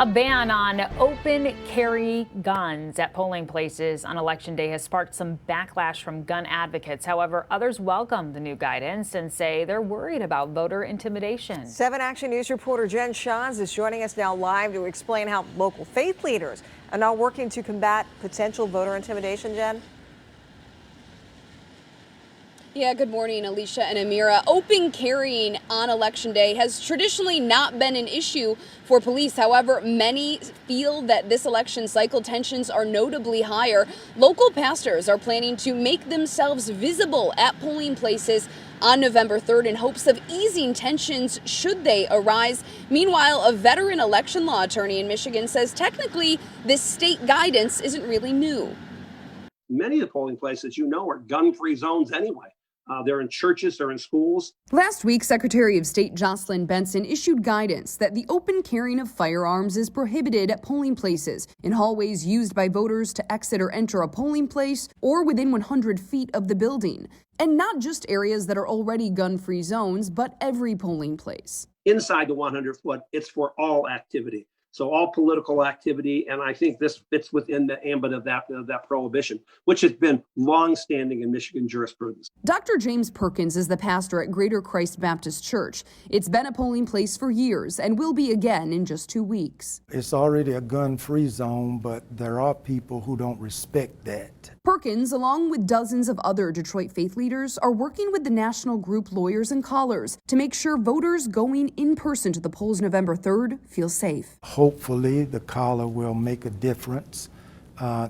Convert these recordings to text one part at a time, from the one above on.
A ban on open carry guns at polling places on Election Day has sparked some backlash from gun advocates. However, others welcome the new guidance and say they're worried about voter intimidation. 7 Action News reporter Jen Shantz is joining us now live to explain how local faith leaders are now working to combat potential voter intimidation. Jen? Yeah, good morning, Alicia and Amira. Open carrying on Election Day has traditionally not been an issue for police. However, many feel that this election cycle tensions are notably higher. Local pastors are planning to make themselves visible at polling places on November 3rd in hopes of easing tensions should they arise. Meanwhile, a veteran election law attorney in Michigan says technically this state guidance isn't really new. Many of the polling places, are gun-free zones anyway. They're in churches, they're in schools. Last week, Secretary of State Jocelyn Benson issued guidance that the open carrying of firearms is prohibited at polling places, in hallways used by voters to exit or enter a polling place, or within 100 feet of the building. And not just areas that are already gun-free zones, but every polling place. Inside the 100-foot, it's for all activity. So all political activity, and I think this fits within the ambit of that prohibition, which has been long-standing in Michigan jurisprudence. Dr. James Perkins is the pastor at Greater Christ Baptist Church. It's been a polling place for years and will be again in just 2 weeks. It's already a gun-free zone, but there are people who don't respect that. Perkins, along with dozens of other Detroit faith leaders, are working with the national group Lawyers and Callers to make sure voters going in person to the polls November 3rd feel safe. Hopefully, the collar will make a difference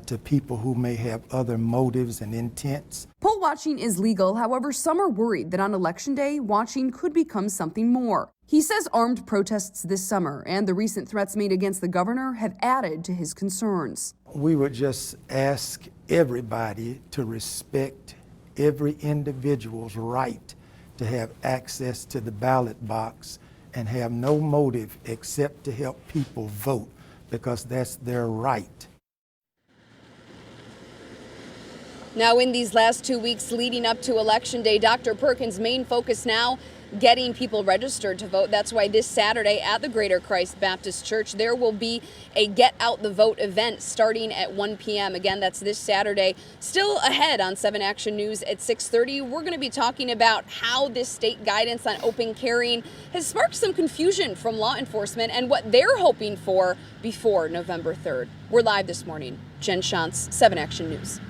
to people who may have other motives and intents. Poll watching is legal. However, some are worried that on Election Day, watching could become something more. He says armed protests this summer and the recent threats made against the governor have added to his concerns. We would just ask everybody to respect every individual's right to have access to the ballot box and have no motive except to help people vote, because that's their right. Now, in these last 2 weeks leading up to Election Day, Dr. Perkins' main focus now getting people registered to vote. That's why this Saturday at the Greater Christ Baptist Church, there will be a Get Out the Vote event starting at 1 p.m. Again, that's this Saturday. Still ahead on 7 Action News at 6:30, we're going to be talking about how this state guidance on open carrying has sparked some confusion from law enforcement and what they're hoping for before November 3rd. We're live this morning. Jen Shantz, 7 Action News.